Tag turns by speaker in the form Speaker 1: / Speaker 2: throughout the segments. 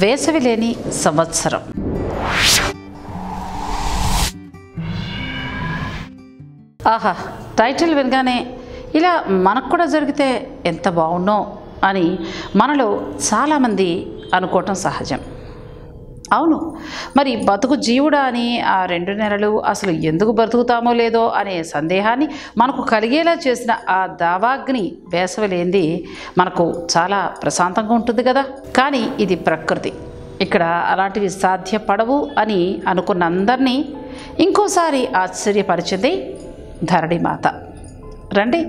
Speaker 1: వేసవి లేని సంవత్సరం. ఆహా, టైటిల్ వినగానే ఇలా మనకు కూడా జరిగితే ఎంత బాగుండో అని మనలో చాలామంది అనుకోవటం సహజం. అవును, మరి బతుకు జీవుడా అని ఆ 2 నెలలు అసలు ఎందుకు బ్రతుకుతామో లేదో అనే సందేహాన్ని మనకు కలిగేలా చేసిన ఆ దావాగ్ని వేసవి లేనిది మనకు చాలా ప్రశాంతంగా ఉంటుంది కదా. కానీ ఇది ప్రకృతి, ఇక్కడ అలాంటివి సాధ్యపడవు అని అనుకున్న అందరినీ ఇంకోసారి ఆశ్చర్యపరిచింది ధరణిమాత. రండి,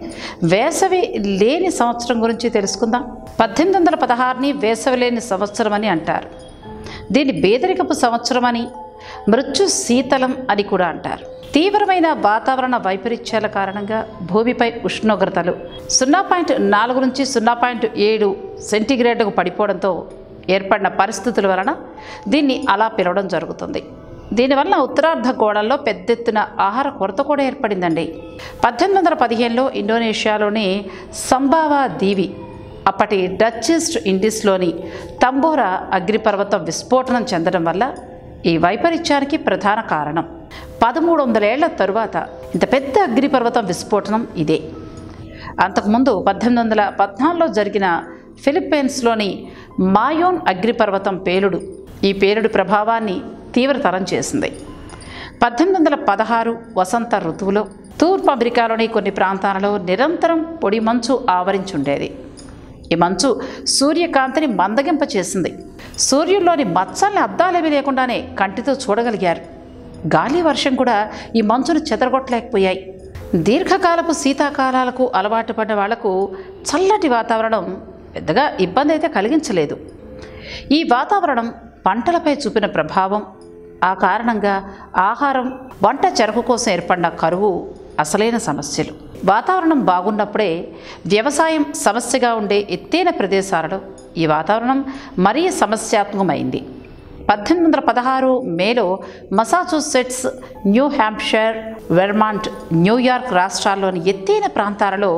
Speaker 1: వేసవి లేని సంవత్సరం గురించి తెలుసుకుందాం. 1816ని వేసవి లేని సంవత్సరం అని అంటారు. దీన్ని బేదరికపు సంవత్సరం అని, మృత్యు శీతలం అని కూడా అంటారు. తీవ్రమైన వాతావరణ వైపరీత్యాల కారణంగా భూమిపై ఉష్ణోగ్రతలు 0.4 నుంచి 0.7 సెంటీగ్రేడ్కు పడిపోవడంతో ఏర్పడిన పరిస్థితుల వలన దీన్ని అలా పిలవడం జరుగుతుంది. దీనివల్ల ఉత్తరార్ధ గోళంలో పెద్ద ఎత్తున ఆహార కొరత కూడా ఏర్పడిందండి. 1815లో ఇండోనేషియాలోని సంబావా దీవి, అప్పటి డచ్ ఈస్ట్ ఇండీస్లోని తంబోరా అగ్నిపర్వతం విస్ఫోటనం చెందడం వల్ల ఈ వైపరీత్యానికి ప్రధాన కారణం. 1300 ఏళ్ల తరువాత ఇంత పెద్ద అగ్నిపర్వతం విస్ఫోటనం ఇదే. అంతకుముందు 1814లో జరిగిన ఫిలిప్పీన్స్లోని మాయోన్ అగ్నిపర్వతం పేలుడు ఈ పేలుడు ప్రభావాన్ని తీవ్రతరం చేసింది. 1816 వసంత ఋతువులో తూర్పు అమెరికాలోని కొన్ని ప్రాంతాలలో నిరంతరం పొడి మంచు ఆవరించుండేది. ఈ మంచు సూర్యకాంతిని మందగింపచేసింది. సూర్యుల్లోని మచ్చల్ని అద్దాలేమీ లేకుండానే కంటితో చూడగలిగారు. గాలి వర్షం కూడా ఈ మంచును చెదరగొట్టలేకపోయాయి. దీర్ఘకాలపు శీతాకాలాలకు అలవాటు పడ్డ వాళ్లకు చల్లటి వాతావరణం పెద్దగా ఇబ్బంది అయితే కలిగించలేదు. ఈ వాతావరణం పంటలపై చూపిన ప్రభావం, ఆ కారణంగా ఆహారం, వంట చెరకు కోసం ఏర్పడిన కరువు అసలైన సమస్యలు. వాతావరణం బాగున్నప్పుడే వ్యవసాయం సమస్యగా ఉండే ఎత్తైన ప్రదేశాలలో ఈ వాతావరణం మరీ సమస్యాత్మకమైంది. 1816 మేలో Massachusetts, new Hampshire, Vermont, New York రాష్ట్రాల్లోని ఎత్తైన ప్రాంతాలలో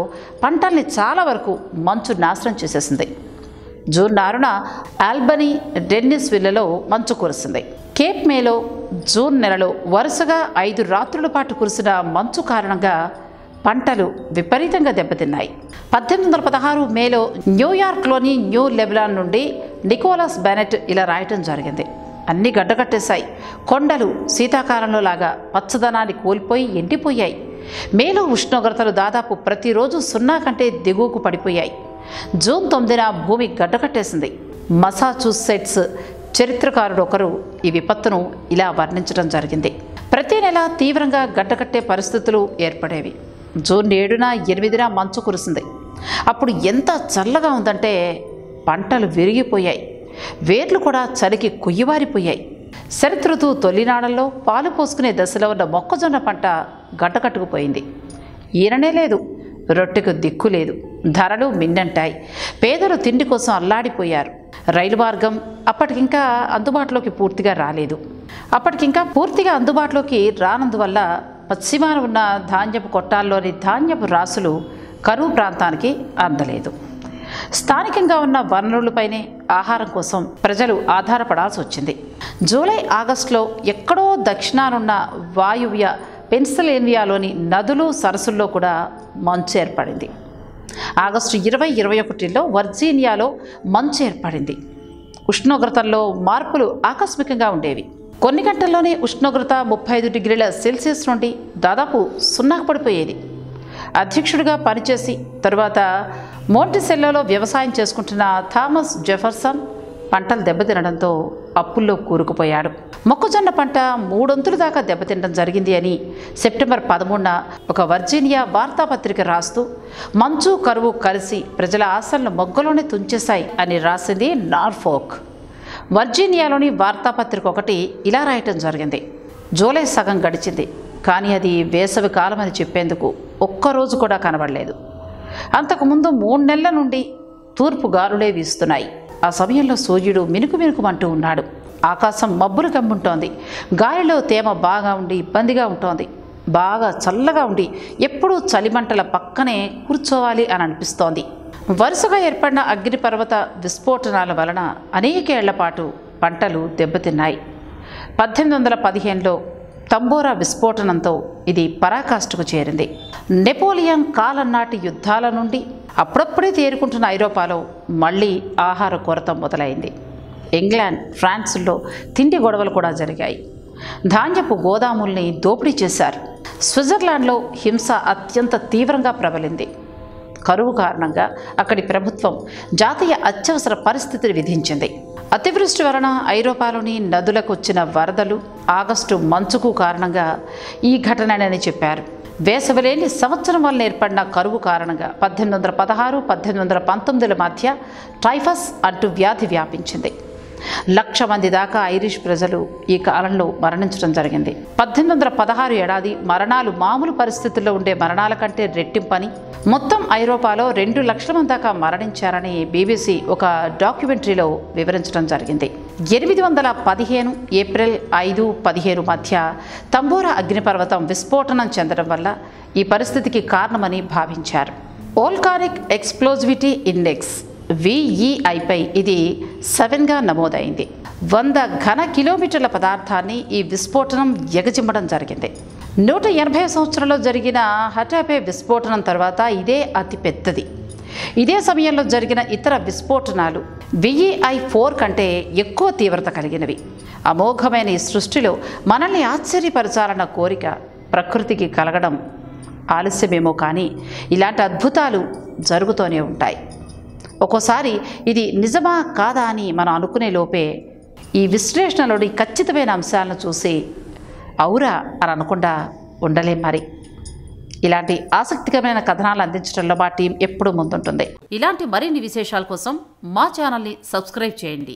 Speaker 1: పంటల్ని చాలా వరకు మంచు నాశనం చేసేసింది. జూన్ 6న ఆల్బనీ, డెన్నిస్ విల్లలో మంచు కురిసింది. కేప్ మేలో జూన్ నెలలో వరుసగా 5 రాత్రుల పాటు కురిసిన మంచు కారణంగా పంటలు విపరీతంగా దెబ్బతిన్నాయి. 1816 మేలో న్యూయార్క్లోని న్యూ లెబనాన్ నుండి నికోలస్ బెనెట్ ఇలా రాయటం జరిగింది. అన్నీ గడ్డకట్టేశాయి. కొండలు శీతాకాలంలో లాగా పచ్చదనాన్ని కోల్పోయి ఎండిపోయాయి. మేలో ఉష్ణోగ్రతలు దాదాపు ప్రతిరోజు 0 కంటే దిగువకు పడిపోయాయి. జూన్ 9న భూమి గడ్డకట్టేసింది. మసాచుసెట్స్ చరిత్రకారుడు ఒకరు ఈ విపత్తును ఇలా వర్ణించడం జరిగింది. ప్రతి నెల తీవ్రంగా గడ్డకట్టే పరిస్థితులు ఏర్పడేవి. జూన్ 7న 8న మంచు కురిసింది. అప్పుడు ఎంత చల్లగా ఉందంటే పంటలు విరిగిపోయాయి. వేర్లు కూడా చలికి కుయ్యవారిపోయాయి. శరదృతువు తొలినాడల్లో పాలు పోసుకునే దశలో ఉన్న మొక్కజొన్న పంట గడ్డకట్టుకుపోయింది. ఈననే లేదు, రొట్టెకు దిక్కు లేదు. ధరలు మిన్నంటాయి. పేదలు తిండి కోసం అల్లాడిపోయారు. రైలు మార్గం అప్పటికింకా అందుబాటులోకి పూర్తిగా రానందువల్ల పశ్చిమాన ఉన్న ధాన్యపు కొట్టాల్లోని ధాన్యపు రాసులు కరువు ప్రాంతానికి అందలేదు. స్థానికంగా ఉన్న వనరులపైనే ఆహారం కోసం ప్రజలు ఆధారపడాల్సి వచ్చింది. జూలై, ఆగస్టులో ఎక్కడో దక్షిణానున్న వాయువ్య పెన్సిల్వేనియాలోని నదులు, సరస్సుల్లో కూడా మంచు ఏర్పడింది. ఆగస్టు 20, 21లో వర్జీనియాలో మంచు ఏర్పడింది. ఉష్ణోగ్రతల్లో మార్పులు ఆకస్మికంగా ఉండేవి. కొన్ని గంటల్లోనే ఉష్ణోగ్రత 35 డిగ్రీల సెల్సియస్ నుండి దాదాపు 0కు పడిపోయేది. అధ్యక్షుడిగా పనిచేసి తరువాత మోంటిసెల్లోలో వ్యవసాయం చేసుకుంటున్న థామస్ జెఫర్సన్ పంటలు దెబ్బతినడంతో అప్పుల్లో కూరుకుపోయాడు. మొక్కజొన్న పంట 3 వంతుల దాకా దెబ్బతినడం జరిగింది అని సెప్టెంబర్ 13న ఒక వర్జీనియా వార్తాపత్రిక రాస్తూ మంచు, కరువు కలిసి ప్రజల ఆశలను మొగ్గలోనే తుంచేశాయి అని రాసింది నార్ఫోక్. వర్జీనియాలోని వార్తాపత్రిక ఒకటి ఇలా రాయటం జరిగింది. జూలై సగం గడిచింది, కానీ అది వేసవి కాలం అని చెప్పేందుకు ఒక్కరోజు కూడా కనబడలేదు. అంతకుముందు 3 నెలల నుండి తూర్పు గాలులే వీస్తున్నాయి. ఆ సమయంలో సూర్యుడు మినుకుమంటూ ఉన్నాడు. ఆకాశం మబ్బులు కమ్ముంటోంది. గాలిలో తేమ బాగా ఉండి ఇబ్బందిగా ఉంటోంది. బాగా చల్లగా ఉండి ఎప్పుడూ చలిమంటల పక్కనే కూర్చోవాలి అని అనిపిస్తోంది. వరుసగా ఏర్పడిన అగ్నిపర్వత విస్ఫోటనాల వలన అనేకేళ్ల పాటు పంటలు దెబ్బతిన్నాయి. 1815లో తంబోరా విస్ఫోటనంతో ఇది పరాకాష్ఠకు చేరింది. నెపోలియన్ కాలం నాటి యుద్ధాల నుండి అప్పుడప్పుడే తేరుకుంటున్న ఐరోపాలో మళ్ళీ ఆహార కొరత మొదలైంది. ఇంగ్లాండ్, ఫ్రాన్స్లో తిండి గొడవలు కూడా జరిగాయి. ధాన్యపు గోదాముల్ని దోపిడీ చేశారు. స్విట్జర్లాండ్లో హింస అత్యంత తీవ్రంగా ప్రబలింది. కరువు కారణంగా అక్కడి ప్రభుత్వం జాతీయ అత్యవసర పరిస్థితిని విధించింది. అతివృష్టి వలన ఐరోపాలోని నదులకు వచ్చిన వరదలు, ఆగస్టు మంచుకు కారణంగా ఈ ఘటనని చెప్పారు. వేసవిలేని సంవత్సరం వల్ల ఏర్పడిన కరువు కారణంగా 1816-1819 మధ్య టైఫస్ అంటూ వ్యాధి వ్యాపించింది. 1,00,000 మంది దాకా ఐరిష్ ప్రజలు ఈ కాలంలో మరణించడం జరిగింది. 1816 ఏడాది మరణాలు మామూలు పరిస్థితుల్లో ఉండే మరణాల కంటే రెట్టింపని, మొత్తం ఐరోపాలో 2,00,000 మంది దాకా మరణించారని BBC ఒక డాక్యుమెంటరీలో వివరించడం జరిగింది. 815 ఏప్రిల్ 5-15 మధ్య తంబోరా అగ్నిపర్వతం విస్ఫోటనం చెందడం వల్ల ఈ పరిస్థితికి కారణమని భావించారు. వోల్కానిక్ ఎక్స్ప్లోజివిటీ ఇండెక్స్ VEIపై ఇది 7గా నమోదైంది. 100 ఘన కిలోమీటర్ల పదార్థాన్ని ఈ విస్ఫోటనం ఎగజిమ్మడం జరిగింది. 180 సంవత్సరాల్లో జరిగిన హటాపే విస్ఫోటనం తర్వాత ఇదే అతి పెద్దది. ఇదే సమయంలో జరిగిన ఇతర విస్ఫోటనాలు VEI-4 కంటే ఎక్కువ తీవ్రత కలిగినవి. అమోఘమైన ఈ సృష్టిలో మనల్ని ఆశ్చర్యపరచాలన్న కోరిక ప్రకృతికి కలగడం ఆలస్యమేమో కానీ ఇలాంటి అద్భుతాలు జరుగుతూనే ఉంటాయి. ఒక్కోసారి ఇది నిజమా కాదా అని మనం అనుకునే లోపే ఈ విశ్లేషణలోని ఖచ్చితమైన అంశాలను చూసి అవురా అని అనకుండా ఉండలేం. మరి ఇలాంటి ఆసక్తికరమైన కథనాలు అందించడంలో మా టీం ఎప్పుడూ ముందుంటుంది. ఇలాంటి మరిన్ని విశేషాల కోసం మా ఛానల్ని సబ్స్క్రైబ్ చేయండి.